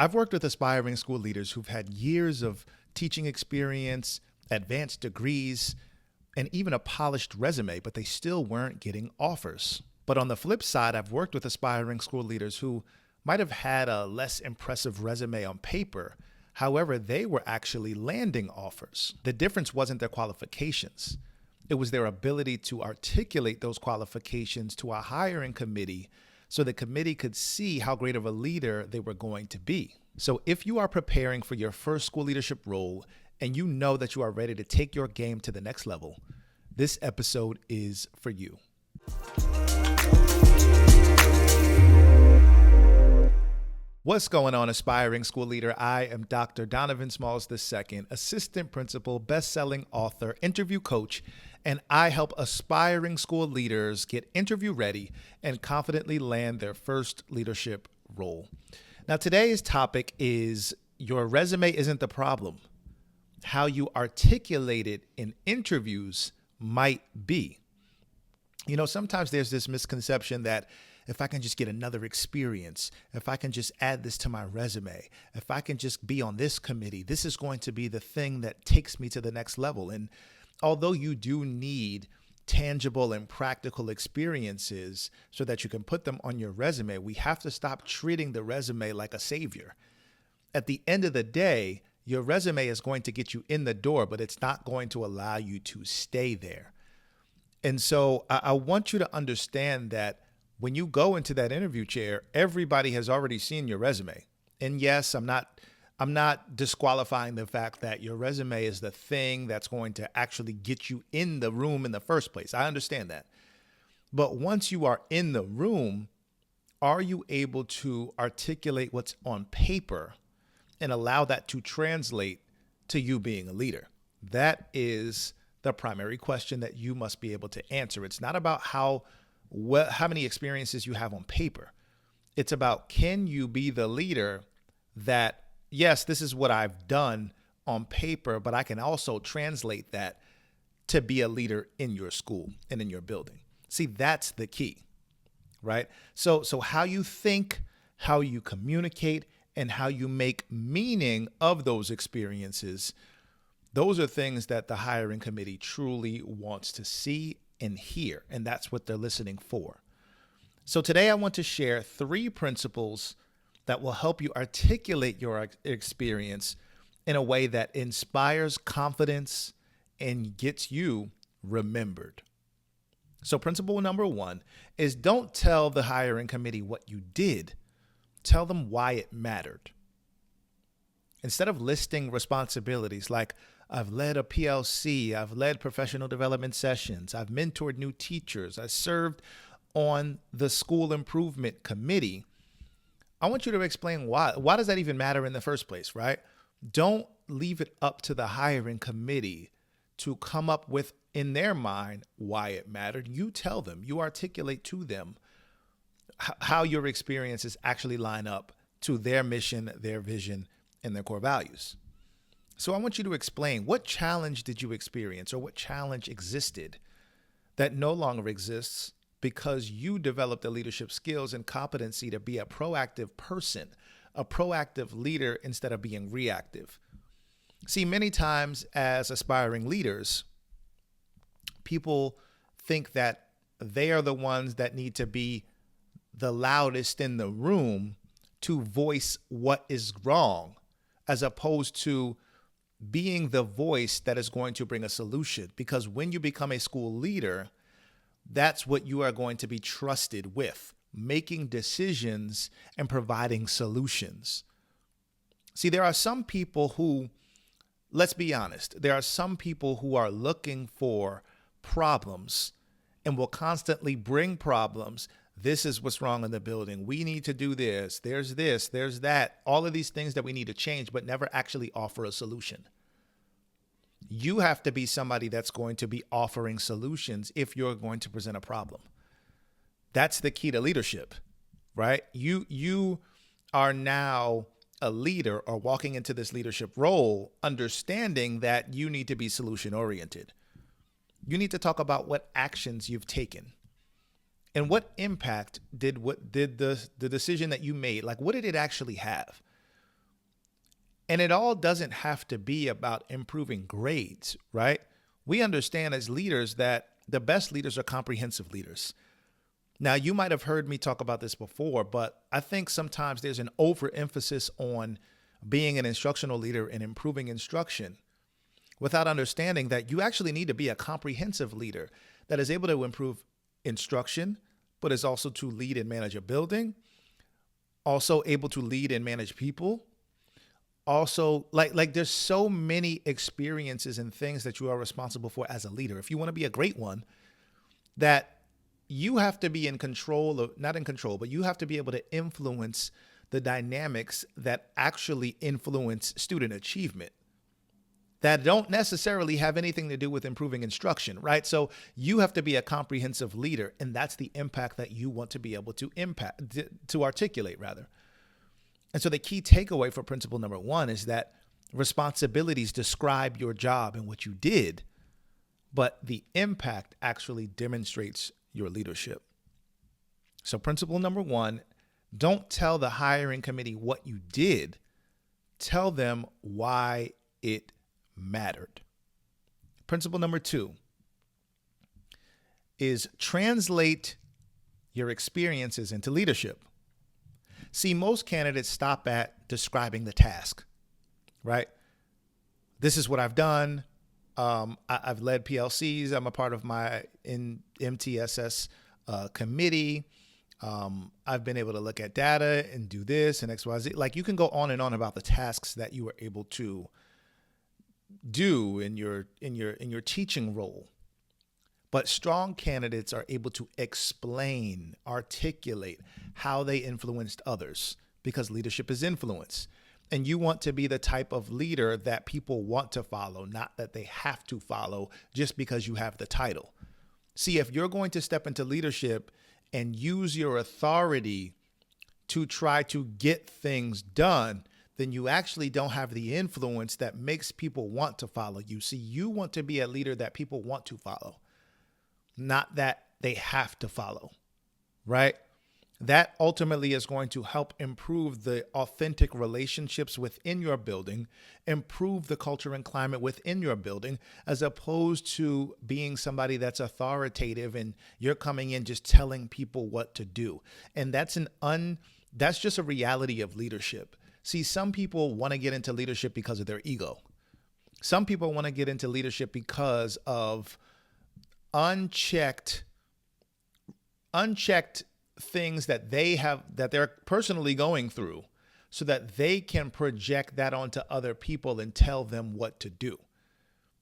I've worked with aspiring school leaders who've had years of teaching experience, advanced degrees, and even a polished resume, but they still weren't getting offers. But on the flip side, I've worked with aspiring school leaders who might have had a less impressive resume on paper. However, they were actually landing offers. The difference wasn't their qualifications. It was their ability to articulate those qualifications to a hiring committee so the committee could see how great of a leader they were going to be. So if you are preparing for your first school leadership role and you know that you are ready to take your game to the next level, this episode is for you. What's going on, aspiring school leader? I am Dr. Donovan Smalls II, assistant principal, best-selling author, interview coach, and I help aspiring school leaders get interview ready and confidently land their first leadership role. Now, today's topic is your resume isn't the problem. How you articulate it in interviews might be. You know, sometimes there's this misconception that if I can just get another experience, if I can just add this to my resume, if I can just be on this committee, this is going to be the thing that takes me to the next level. And although you do need tangible and practical experiences so that you can put them on your resume, we have to stop treating the resume like a savior. At the end of the day, your resume is going to get you in the door, but it's not going to allow you to stay there. And so I want you to understand that when you go into that interview chair, everybody has already seen your resume. And yes, I'm not disqualifying the fact that your resume is the thing that's going to actually get you in the room in the first place. I understand that. But once you are in the room, are you able to articulate what's on paper and allow that to translate to you being a leader? That is the primary question that you must be able to answer. It's not about how many experiences you have on paper. It's about, can you be the leader that, yes, this is what I've done on paper, but I can also translate that to be a leader in your school and in your building. See, that's the key, right? So how you think, how you communicate, and how you make meaning of those experiences, those are things that the hiring committee truly wants to see and hear, and that's what they're listening for. So today I want to share 3 principles that will help you articulate your experience in a way that inspires confidence and gets you remembered. So principle number 1 is, don't tell the hiring committee what you did. Tell them why it mattered. Instead of listing responsibilities like, I've led a PLC, I've led professional development sessions, I've mentored new teachers, I served on the school improvement committee, I want you to explain why. Why does that even matter in the first place, right? Don't leave it up to the hiring committee to come up with, in their mind, why it mattered. You tell them, you articulate to them how your experiences actually line up to their mission, their vision, and their core values. So I want you to explain, what challenge did you experience, or what challenge existed that no longer exists because you developed the leadership skills and competency to be a proactive person, a proactive leader instead of being reactive. See, many times as aspiring leaders, people think that they are the ones that need to be the loudest in the room to voice what is wrong, as opposed to being the voice that is going to bring a solution. Because when you become a school leader, that's what you are going to be trusted with, making decisions and providing solutions. See, there are some people who, let's be honest, there are some people who are looking for problems and will constantly bring problems. This is what's wrong in the building. We need to do this, there's that, all of these things that we need to change, but never actually offer a solution. You have to be somebody that's going to be offering solutions if you're going to present a problem. That's the key to leadership, right? You are now a leader, or walking into this leadership role, understanding that you need to be solution oriented. You need to talk about what actions you've taken. And what impact did the decision that you made, like, what did it actually have? And it all doesn't have to be about improving grades, right? We understand as leaders that the best leaders are comprehensive leaders. Now, you might have heard me talk about this before, but I think sometimes there's an overemphasis on being an instructional leader and improving instruction without understanding that you actually need to be a comprehensive leader that is able to improve instruction, but is also to lead and manage a building, also able to lead and manage people. Also, like there's so many experiences and things that you are responsible for as a leader. If you want to be a great one, that you have to be in control of, not in control, but you have to be able to influence the dynamics that actually influence student achievement that don't necessarily have anything to do with improving instruction, right? So you have to be a comprehensive leader, and that's the impact that you want to be able to articulate rather. And so the key takeaway for principle number 1 is that responsibilities describe your job and what you did, but the impact actually demonstrates your leadership. So principle number 1, don't tell the hiring committee what you did. Tell them why it mattered. Principle number 2 is translate your experiences into leadership. See, most candidates stop at describing the task, right? This is what I've done. I've led PLCs. I'm a part of my MTSS committee. I've been able to look at data and do this and XYZ. Like, you can go on and on about the tasks that you were able to do in your teaching role. But strong candidates are able to explain, articulate how they influenced others, because leadership is influence. And you want to be the type of leader that people want to follow, not that they have to follow just because you have the title. See, if you're going to step into leadership and use your authority to try to get things done, then you actually don't have the influence that makes people want to follow you. See, you want to be a leader that people want to follow, not that they have to follow, right? That ultimately is going to help improve the authentic relationships within your building, improve the culture and climate within your building, as opposed to being somebody that's authoritative and you're coming in just telling people what to do. And that's just a reality of leadership. See, some people want to get into leadership because of their ego. Some people want to get into leadership because of unchecked things that they're personally going through, so that they can project that onto other people and tell them what to do.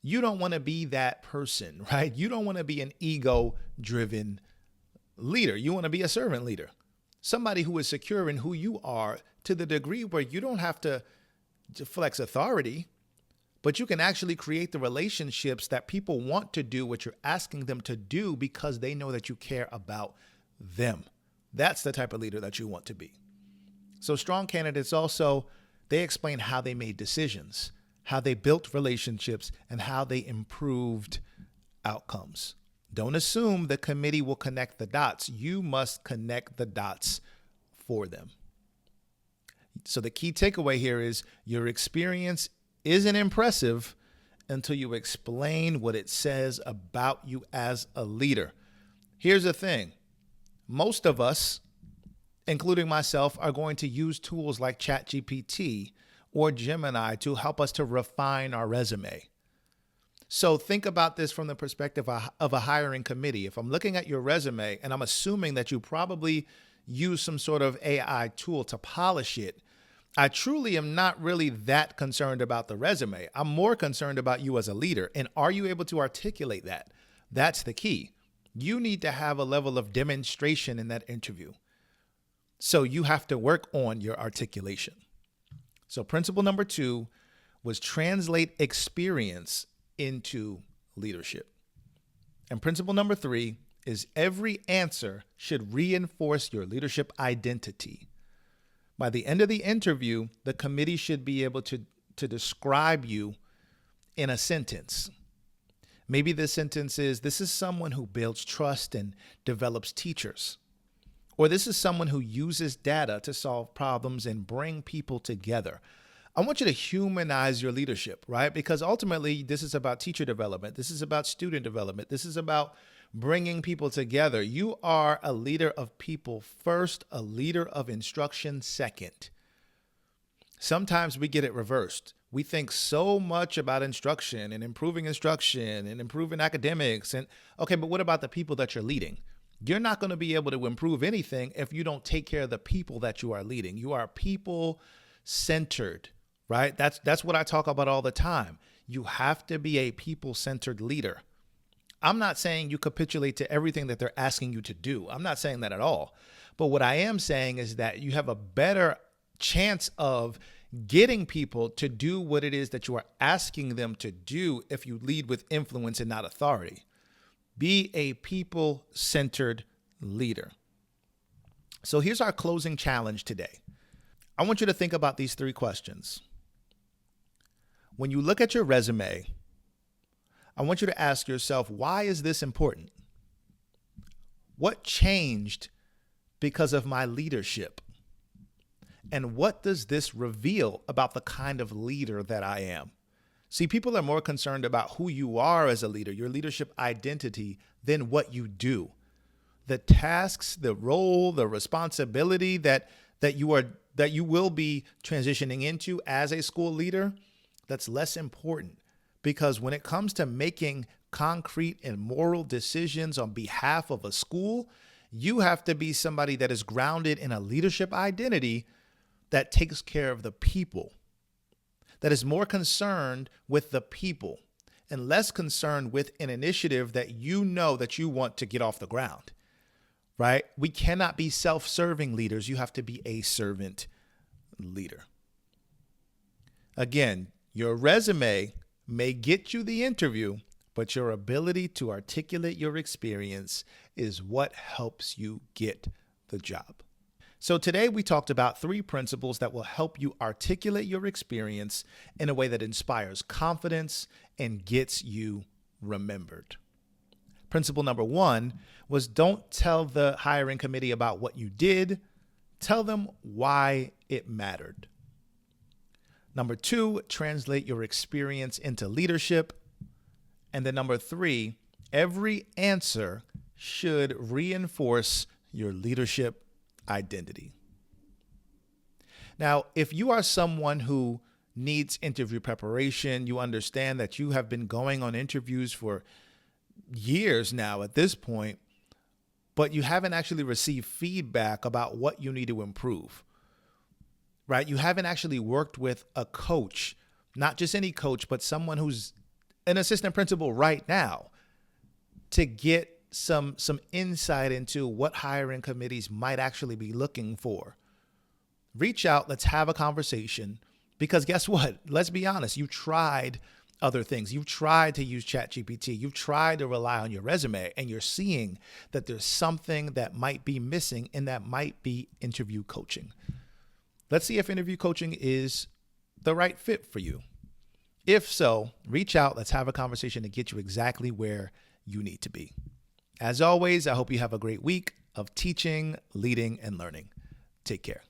You don't want to be that person, right? You don't want to be an ego-driven leader. You want to be a servant leader, somebody who is secure in who you are to the degree where you don't have to flex authority, but you can actually create the relationships that people want to do what you're asking them to do because they know that you care about them. That's the type of leader that you want to be. So strong candidates also, they explain how they made decisions, how they built relationships, and how they improved outcomes. Don't assume the committee will connect the dots. You must connect the dots for them. So the key takeaway here is your experience isn't impressive until you explain what it says about you as a leader. Here's the thing. Most of us, including myself, are going to use tools like ChatGPT or Gemini to help us to refine our resume. So think about this from the perspective of a hiring committee. If I'm looking at your resume and I'm assuming that you probably use some sort of AI tool to polish it, I truly am not really that concerned about the resume. I'm more concerned about you as a leader. And are you able to articulate that? That's the key. You need to have a level of demonstration in that interview. So you have to work on your articulation. So principle number 2 was translate experience into leadership. And principle number 3 is every answer should reinforce your leadership identity. By the end of the interview, the committee should be able to describe you in a sentence. Maybe the sentence is, this is someone who builds trust and develops teachers. Or this is someone who uses data to solve problems and bring people together. I want you to humanize your leadership, right? Because ultimately, this is about teacher development. This is about student development. This is about bringing people together. You are a leader of people first, a leader of instruction second. Sometimes we get it reversed. We think so much about instruction and improving academics. And okay, but what about the people that you're leading? You're not going to be able to improve anything if you don't take care of the people that you are leading. You are people centered, right? That's what I talk about all the time. You have to be a people centered leader. I'm not saying you capitulate to everything that they're asking you to do. I'm not saying that at all. But what I am saying is that you have a better chance of getting people to do what it is that you are asking them to do if you lead with influence and not authority. Be a people-centered leader. So here's our closing challenge today. I want you to think about these 3 questions. When you look at your resume, I want you to ask yourself, why is this important? What changed because of my leadership? And what does this reveal about the kind of leader that I am? See, people are more concerned about who you are as a leader, your leadership identity, than what you do. The tasks, the role, the responsibility that you will be transitioning into as a school leader, that's less important. Because when it comes to making concrete and moral decisions on behalf of a school, you have to be somebody that is grounded in a leadership identity that takes care of the people, that is more concerned with the people and less concerned with an initiative that you know that you want to get off the ground, right? We cannot be self-serving leaders. You have to be a servant leader. Again, your resume may get you the interview, but your ability to articulate your experience is what helps you get the job. So today we talked about 3 principles that will help you articulate your experience in a way that inspires confidence and gets you remembered. Principle number 1 was don't tell the hiring committee about what you did. Tell them why it mattered. Number 2, translate your experience into leadership. And then number 3, every answer should reinforce your leadership identity. Now, if you are someone who needs interview preparation, you understand that you have been going on interviews for years now at this point, but you haven't actually received feedback about what you need to improve, right? You haven't actually worked with a coach, not just any coach, but someone who's an assistant principal right now to get some insight into what hiring committees might actually be looking for. Reach out, let's have a conversation, because guess what? Let's be honest, you tried other things. You've tried to use ChatGPT. You've tried to rely on your resume, and you're seeing that there's something that might be missing, and that might be interview coaching. Let's see if interview coaching is the right fit for you. If so, reach out, let's have a conversation to get you exactly where you need to be. As always, I hope you have a great week of teaching, leading, and learning. Take care.